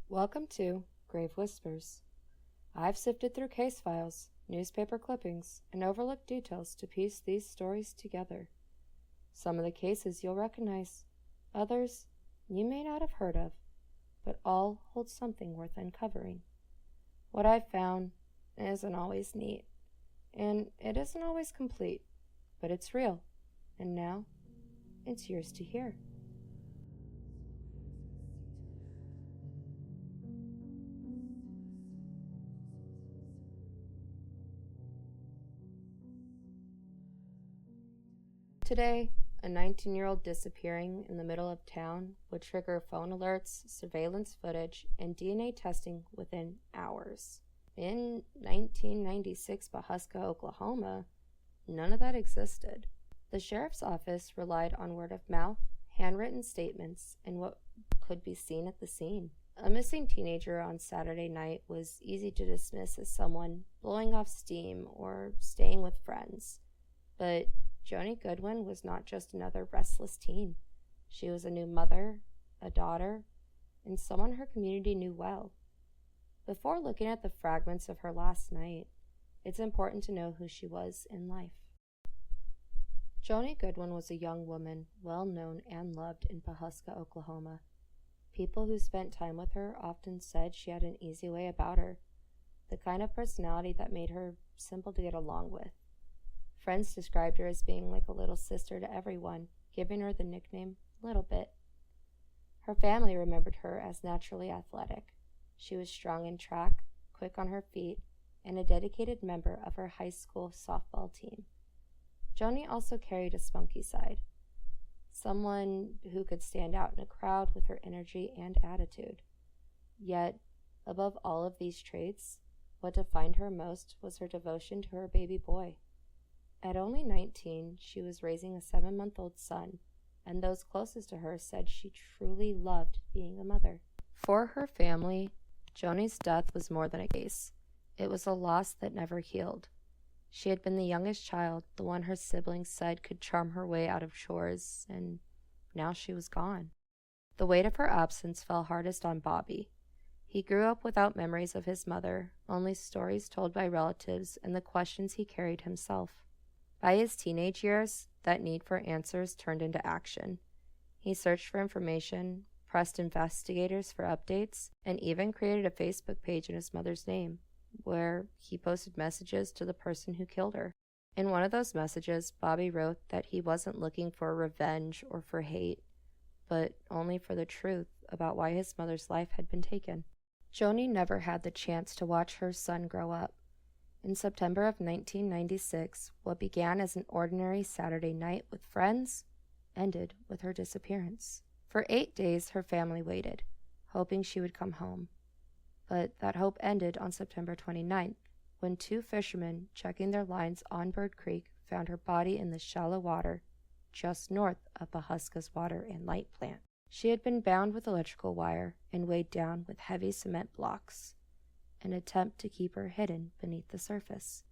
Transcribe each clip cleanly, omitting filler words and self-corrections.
Welcome to Grave Whispers. I've sifted through case files, newspaper clippings, and overlooked details to piece these stories together. Some of the cases you'll recognize, others you may not have heard of, but all hold something worth uncovering. What I've found isn't always neat, and it isn't always complete, but it's real, and now it's yours to hear. Today, a 19-year-old disappearing in the middle of town would trigger phone alerts, surveillance footage, and DNA testing within hours. In 1996 Pawhuska, Oklahoma, none of that existed. The sheriff's office relied on word of mouth, handwritten statements, and what could be seen at the scene. A missing teenager on Saturday night was easy to dismiss as someone blowing off steam or staying with friends. But Joannie Goodwin was not just another restless teen. She was a new mother, a daughter, and someone her community knew well. Before looking at the fragments of her last night, it's important to know who she was in life. Joannie Goodwin was a young woman, well known and loved in Pawhuska, Oklahoma. People who spent time with her often said she had an easy way about her, the kind of personality that made her simple to get along with. Friends described her as being like a little sister to everyone, giving her the nickname Little Bit. Her family remembered her as naturally athletic. She was strong in track, quick on her feet, and a dedicated member of her high school softball team. Joannie also carried a spunky side, someone who could stand out in a crowd with her energy and attitude. Yet, above all of these traits, what defined her most was her devotion to her baby boy. At only 19, she was raising a 7-month-old son, and those closest to her said she truly loved being a mother. For her family, Joannie's death was more than a case. It was a loss that never healed. She had been the youngest child, the one her siblings said could charm her way out of chores, and now she was gone. The weight of her absence fell hardest on Bobby. He grew up without memories of his mother, only stories told by relatives and the questions he carried himself. By his teenage years, that need for answers turned into action. He searched for information, pressed investigators for updates, and even created a Facebook page in his mother's name, where he posted messages to the person who killed her. In one of those messages, Bobby wrote that he wasn't looking for revenge or for hate, but only for the truth about why his mother's life had been taken. Joannie never had the chance to watch her son grow up. In September of 1996, what began as an ordinary Saturday night with friends ended with her disappearance. For 8 days, her family waited, hoping she would come home. But that hope ended on September 29th, when 2 fishermen checking their lines on Bird Creek found her body in the shallow water just north of Pawhuska's water and light plant. She had been bound with electrical wire and weighed down with heavy cement blocks, an attempt to keep her hidden beneath the surface.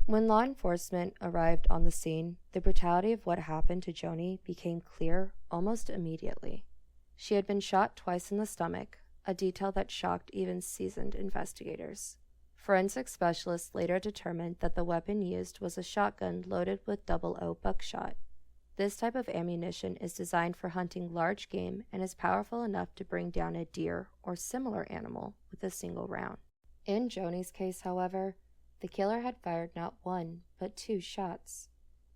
When law enforcement arrived on the scene, the brutality of what happened to Joannie became clear almost immediately. She had been shot twice in the stomach, a detail that shocked even seasoned investigators. Forensic specialists later determined that the weapon used was a shotgun loaded with 00 buckshot. This type of ammunition is designed for hunting large game and is powerful enough to bring down a deer or similar animal with a single round. In Joannie's case, however, the killer had fired not 1, but 2 shots.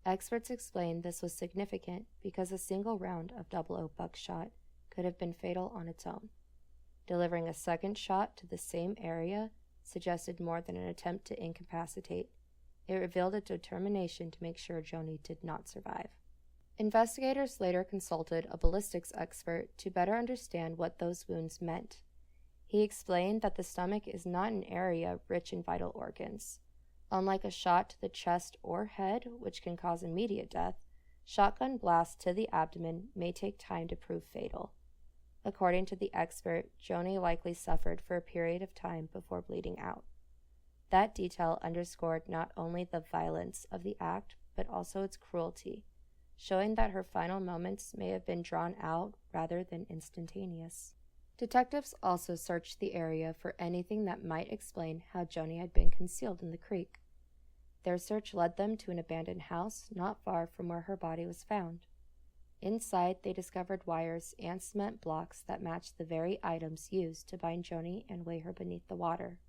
Experts explained this was significant because a single round of 00 buckshot could have been fatal on its own. Delivering a second shot to the same area suggested more than an attempt to incapacitate. It revealed a determination to make sure Joannie did not survive. Investigators later consulted a ballistics expert to better understand what those wounds meant. He explained that the stomach is not an area rich in vital organs. Unlike a shot to the chest or head, which can cause immediate death, shotgun blasts to the abdomen may take time to prove fatal. According to the expert, Joannie likely suffered for a period of time before bleeding out. That detail underscored not only the violence of the act, but also its cruelty, showing that her final moments may have been drawn out rather than instantaneous. Detectives also searched the area for anything that might explain how Joanie had been concealed in the creek. Their search led them to an abandoned house not far from where her body was found. Inside, they discovered wires and cement blocks that matched the very items used to bind Joanie and weigh her beneath the water.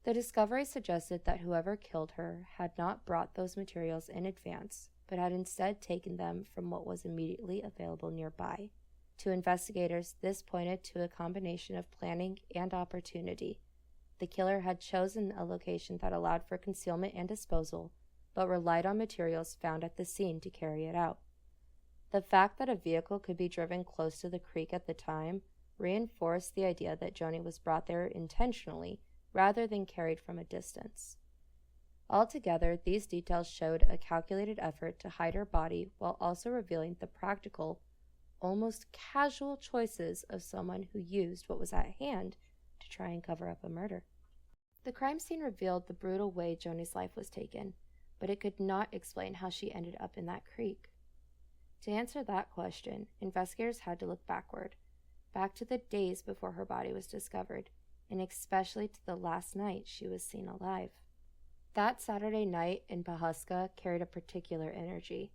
The discovery suggested that whoever killed her had not brought those materials in advance, but had instead taken them from what was immediately available nearby. To investigators, this pointed to a combination of planning and opportunity. The killer had chosen a location that allowed for concealment and disposal, but relied on materials found at the scene to carry it out. The fact that a vehicle could be driven close to the creek at the time reinforced the idea that Joanie was brought there intentionally rather than carried from a distance. Altogether, these details showed a calculated effort to hide her body while also revealing the practical, almost casual choices of someone who used what was at hand to try and cover up a murder. The crime scene revealed the brutal way Joanie's life was taken, but it could not explain how she ended up in that creek. To answer that question, investigators had to look backward, back to the days before her body was discovered, and especially to the last night she was seen alive. That Saturday night in Pawhuska carried a particular energy.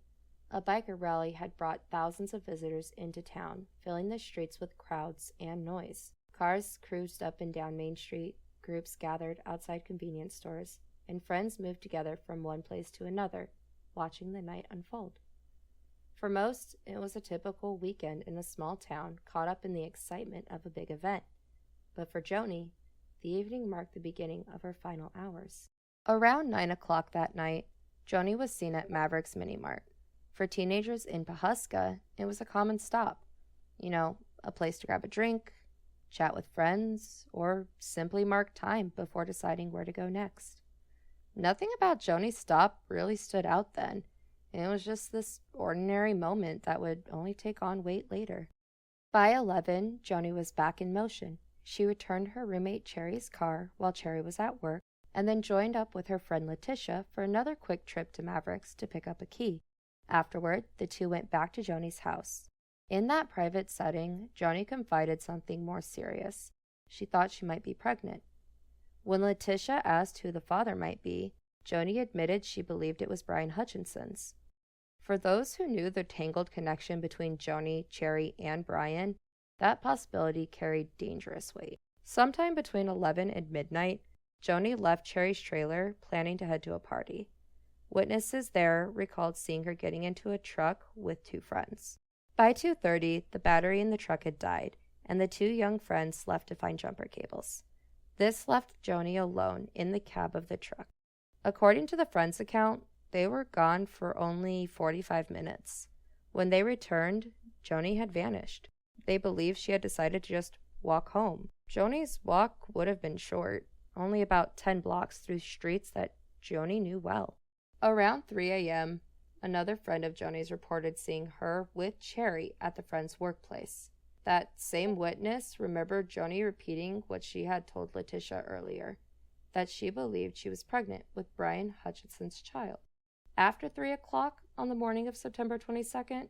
A biker rally had brought thousands of visitors into town, filling the streets with crowds and noise. Cars cruised up and down Main Street, groups gathered outside convenience stores, and friends moved together from one place to another, watching the night unfold. For most, it was a typical weekend in a small town caught up in the excitement of a big event. But for Joanie, the evening marked the beginning of her final hours. Around 9 o'clock that night, Joanie was seen at Maverick's Mini Mart. For teenagers in Pawhuska, it was a common stop. A place to grab a drink, chat with friends, or simply mark time before deciding where to go next. Nothing about Joanie's stop really stood out then. It was just this ordinary moment that would only take on weight later. By 11, Joanie was back in motion. She returned her roommate Cherry's car while Cherry was at work, and then joined up with her friend Letitia for another quick trip to Mavericks to pick up a key. Afterward, the two went back to Joanie's house. In that private setting, Joanie confided something more serious. She thought she might be pregnant. When Letitia asked who the father might be, Joanie admitted she believed it was Brian Hutchinson's. For those who knew the tangled connection between Joanie, Cherry, and Brian, that possibility carried dangerous weight. Sometime between 11 and midnight, Joanie left Cherry's trailer, planning to head to a party. Witnesses there recalled seeing her getting into a truck with two friends. By 2:30, the battery in the truck had died, and the two young friends left to find jumper cables. This left Joanie alone in the cab of the truck. According to the friends' account, they were gone for only 45 minutes. When they returned, Joanie had vanished. They believed she had decided to just walk home. Joanie's walk would have been short, only about 10 blocks through streets that Joanie knew well. Around 3 a.m., another friend of Joanie's reported seeing her with Cherry at the friend's workplace. That same witness remembered Joanie repeating what she had told Letitia earlier, that she believed she was pregnant with Brian Hutchinson's child. After 3 o'clock on the morning of September 22nd,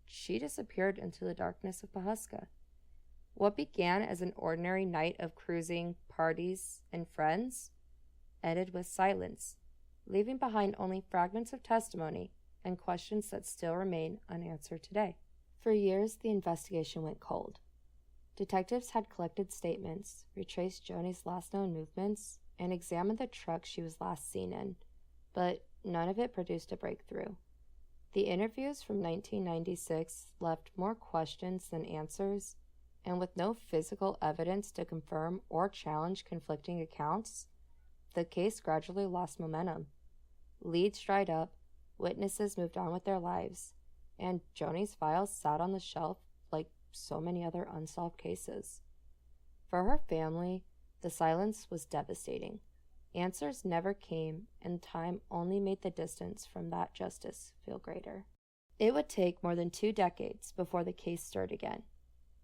she disappeared into the darkness of Pawhuska. What began as an ordinary night of cruising, parties, and friends ended with silence, leaving behind only fragments of testimony and questions that still remain unanswered today. For years, the investigation went cold. Detectives had collected statements, retraced Joanie's last known movements, and examined the truck she was last seen in, but none of it produced a breakthrough. The interviews from 1996 left more questions than answers, and with no physical evidence to confirm or challenge conflicting accounts, the case gradually lost momentum. Leads dried up, witnesses moved on with their lives, and Joanie's files sat on the shelf like so many other unsolved cases. For her family, the silence was devastating. Answers never came, and time only made the distance from that justice feel greater. It would take more than 2 decades before the case stirred again.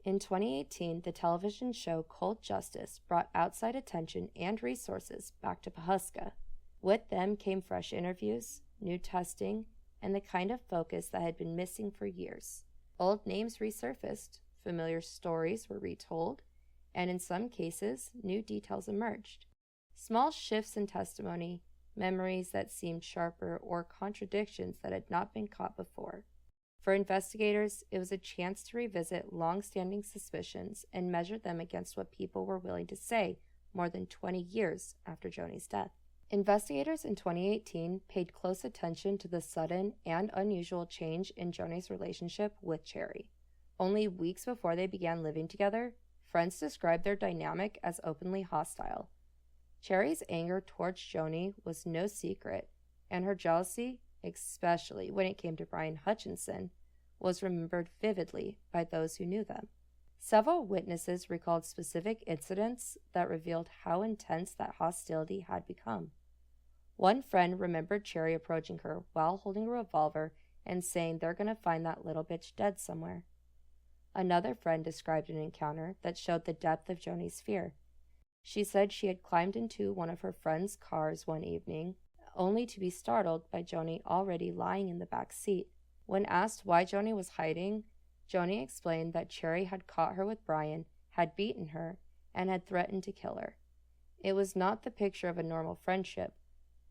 In 2018, the television show Cold Justice brought outside attention and resources back to Pawhuska. With them came fresh interviews, new testing, and the kind of focus that had been missing for years. Old names resurfaced, familiar stories were retold, and in some cases, new details emerged. Small shifts in testimony, memories that seemed sharper, or contradictions that had not been caught before. For investigators, it was a chance to revisit long-standing suspicions and measure them against what people were willing to say more than 20 years after Joanie's death. Investigators in 2018 paid close attention to the sudden and unusual change in Joanie's relationship with Cherry. Only weeks before they began living together, friends described their dynamic as openly hostile. Cherry's anger towards Joanie was no secret, and her jealousy, especially when it came to Brian Hutchinson, was remembered vividly by those who knew them. Several witnesses recalled specific incidents that revealed how intense that hostility had become. One friend remembered Cherry approaching her while holding a revolver and saying they're going to find that little bitch dead somewhere. Another friend described an encounter that showed the depth of Joanie's fear. She said she had climbed into one of her friend's cars one evening, only to be startled by Joanie already lying in the back seat. When asked why Joanie was hiding, Joanie explained that Cherry had caught her with Brian, had beaten her, and had threatened to kill her. It was not the picture of a normal friendship,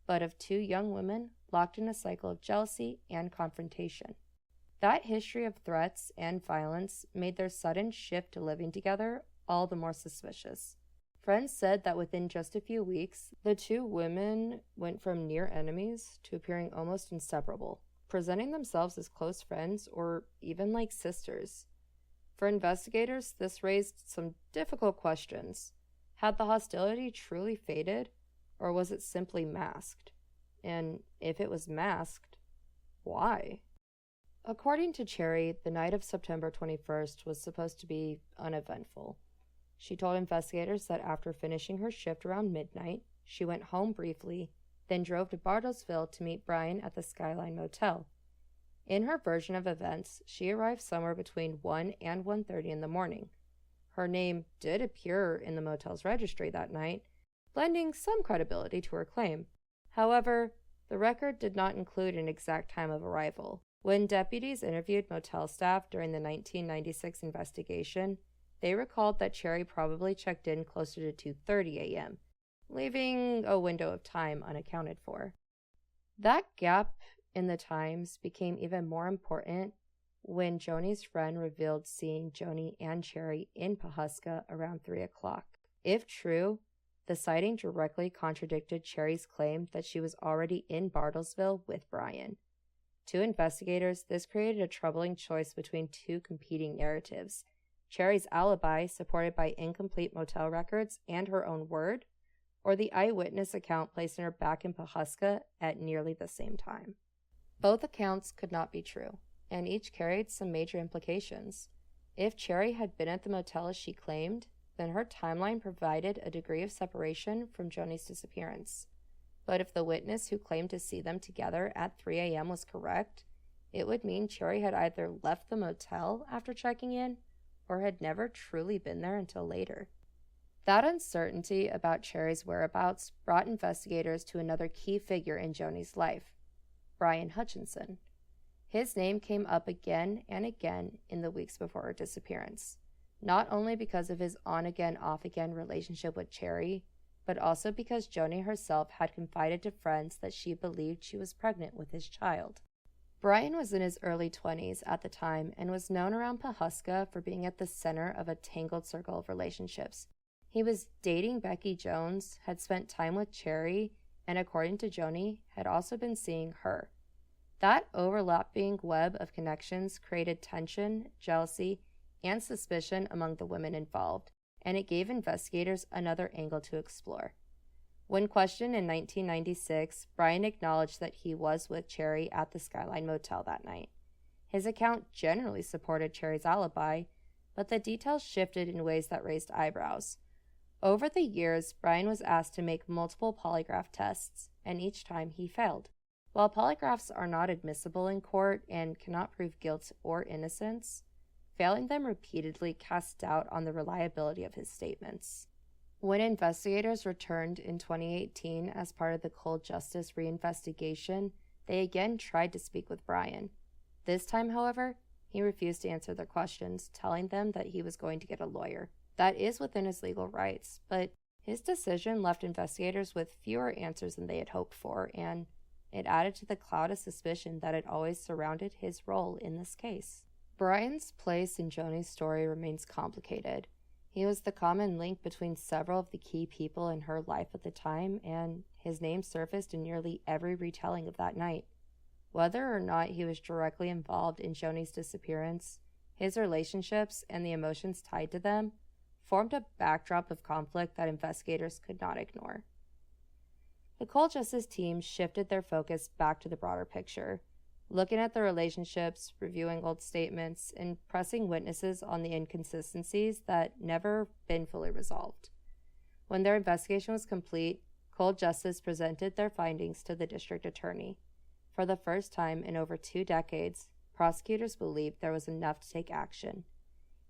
but of two young women locked in a cycle of jealousy and confrontation. That history of threats and violence made their sudden shift to living together all the more suspicious. Friends said that within just a few weeks, the two women went from near enemies to appearing almost inseparable, presenting themselves as close friends or even like sisters. For investigators, this raised some difficult questions. Had the hostility truly faded, or was it simply masked? And if it was masked, why? According to Cherry, the night of September 21st was supposed to be uneventful. She told investigators that after finishing her shift around midnight, she went home briefly, then drove to Bartlesville to meet Brian at the Skyline Motel. In her version of events, she arrived somewhere between 1 and 1:30 in the morning. Her name did appear in the motel's registry that night, lending some credibility to her claim. However, the record did not include an exact time of arrival. When deputies interviewed motel staff during the 1996 investigation, they recalled that Cherry probably checked in closer to 2:30 a.m., leaving a window of time unaccounted for. That gap in the times became even more important when Joanie's friend revealed seeing Joanie and Cherry in Pawhuska around 3 o'clock. If true, the sighting directly contradicted Cherry's claim that she was already in Bartlesville with Brian. To investigators, this created a troubling choice between two competing narratives: Cherry's alibi, supported by incomplete motel records and her own word, or the eyewitness account placing her back in Pawhuska at nearly the same time. Both accounts could not be true, and each carried some major implications. If Cherry had been at the motel as she claimed, then her timeline provided a degree of separation from Joanie's disappearance. But if the witness who claimed to see them together at 3 a.m. was correct, it would mean Cherry had either left the motel after checking in or had never truly been there until later. That uncertainty about Cherry's whereabouts brought investigators to another key figure in Joanie's life, Brian Hutchinson. His name came up again and again in the weeks before her disappearance, not only because of his on-again, off-again relationship with Cherry, but also because Joanie herself had confided to friends that she believed she was pregnant with his child. Brian was in his early 20s at the time and was known around Pawhuska for being at the center of a tangled circle of relationships. He was dating Becky Jones, had spent time with Cherry, and according to Joanie, had also been seeing her. That overlapping web of connections created tension, jealousy, and suspicion among the women involved, and it gave investigators another angle to explore. When questioned in 1996, Brian acknowledged that he was with Cherry at the Skyline Motel that night. His account generally supported Cherry's alibi, but the details shifted in ways that raised eyebrows. Over the years, Brian was asked to make multiple polygraph tests, and each time he failed. While polygraphs are not admissible in court and cannot prove guilt or innocence, failing them repeatedly cast doubt on the reliability of his statements. When investigators returned in 2018 as part of the Cold Justice reinvestigation, they again tried to speak with Brian. This time, however, He refused to answer their questions, telling them that he was going to get a lawyer. That is within his legal rights, but his decision left investigators with fewer answers than they had hoped for, and it added to the cloud of suspicion that had always surrounded his role in this case. Brian's place in Joanie's story remains complicated. He was the common link between several of the key people in her life at the time, and his name surfaced in nearly every retelling of that night. Whether or not he was directly involved in Joanie's disappearance, his relationships and the emotions tied to them formed a backdrop of conflict that investigators could not ignore. The cold justice team shifted their focus back to the broader picture, looking at the relationships, reviewing old statements, and pressing witnesses on the inconsistencies that never been fully resolved. When their investigation was complete, cold justice presented their findings to the district attorney. For the first time in over 2 decades, prosecutors believed there was enough to take action.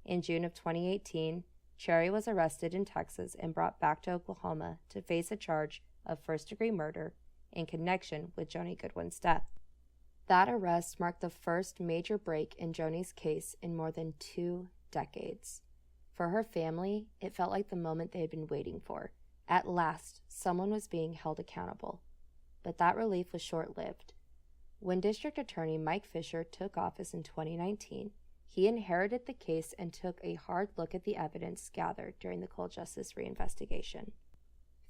In June of 2018, Cherry was arrested in Texas and brought back to Oklahoma to face a charge of first-degree murder in connection with Joannie Goodwin's death. That arrest marked the first major break in Joanie's case in more than 2 decades. For her family, it felt like the moment they had been waiting for. At last, someone was being held accountable. But that relief was short-lived. When District Attorney Mike Fisher took office in 2019, he inherited the case and took a hard look at the evidence gathered during the cold justice reinvestigation.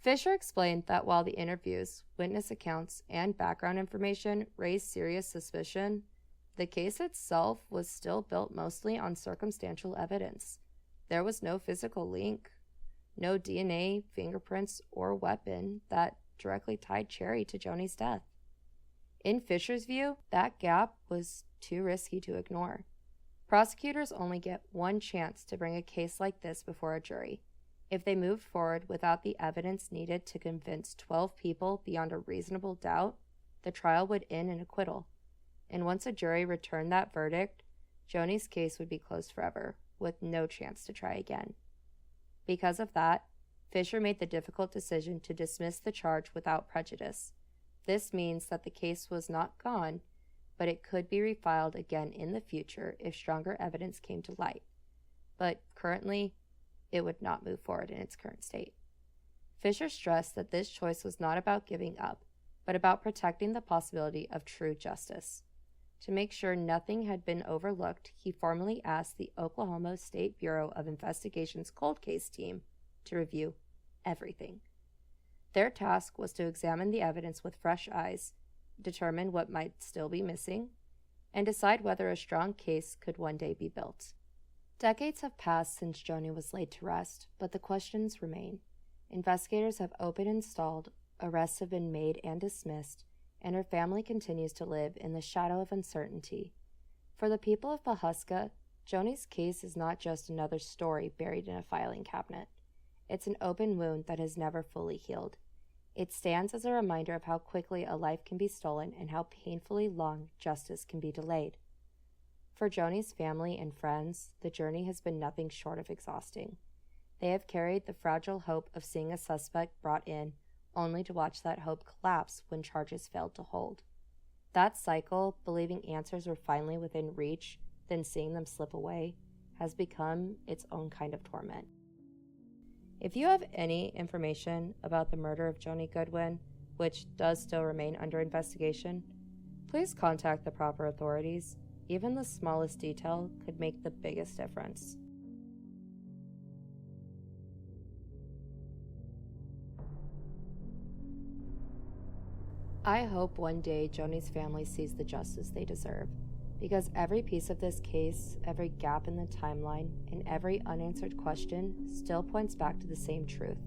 Fisher explained that while the interviews, witness accounts, and background information raised serious suspicion, the case itself was still built mostly on circumstantial evidence. There was no physical link, no DNA, fingerprints, or weapon that directly tied Cherry to Joanie's death. In Fisher's view, that gap was too risky to ignore. Prosecutors only get one chance to bring a case like this before a jury. If they moved forward without the evidence needed to convince 12 people beyond a reasonable doubt, the trial would end in acquittal. And once a jury returned that verdict, Joanie's case would be closed forever, with no chance to try again. Because of that, Fisher made the difficult decision to dismiss the charge without prejudice. This means that the case was not gone, but it could be refiled again in the future if stronger evidence came to light. But currently, it would not move forward in its current state. Fisher stressed that this choice was not about giving up, but about protecting the possibility of true justice. To make sure nothing had been overlooked, he formally asked the Oklahoma State Bureau of Investigation's cold case team to review everything. Their task was to examine the evidence with fresh eyes, determine what might still be missing, and decide whether a strong case could one day be built. Decades have passed since Joannie was laid to rest, but the questions remain. Investigators have opened and stalled, arrests have been made and dismissed, and her family continues to live in the shadow of uncertainty. For the people of Pawhuska, Joanie's case is not just another story buried in a filing cabinet. It's an open wound that has never fully healed. It stands as a reminder of how quickly a life can be stolen and how painfully long justice can be delayed. For Joanie's family and friends, the journey has been nothing short of exhausting. They have carried the fragile hope of seeing a suspect brought in, only to watch that hope collapse when charges failed to hold. That cycle, believing answers were finally within reach, then seeing them slip away, has become its own kind of torment. If you have any information about the murder of Joannie Goodwin, which does still remain under investigation, please contact the proper authorities. Even the smallest detail could make the biggest difference. I hope one day Joanie's family sees the justice they deserve, because every piece of this case, every gap in the timeline, and every unanswered question still points back to the same truth.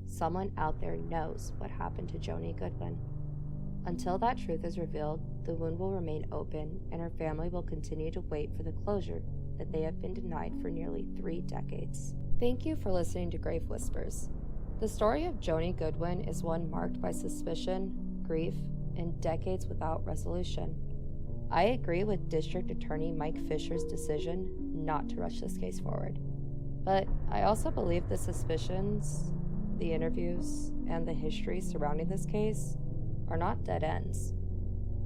Someone out there knows what happened to Joannie Goodwin. Until that truth is revealed, the wound will remain open, and her family will continue to wait for the closure that they have been denied for nearly 3 decades. Thank you for listening to Grave Whispers. The story of Joannie Goodwin is one marked by suspicion, grief, and decades without resolution. I agree with District Attorney Mike Fisher's decision not to rush this case forward. But I also believe the suspicions, the interviews, and the history surrounding this case are not dead ends.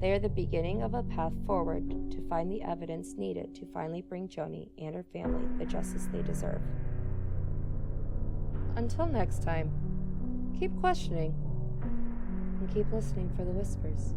They are the beginning of a path forward to find the evidence needed to finally bring Joni and her family the justice they deserve. Until next time, keep questioning and keep listening for the whispers.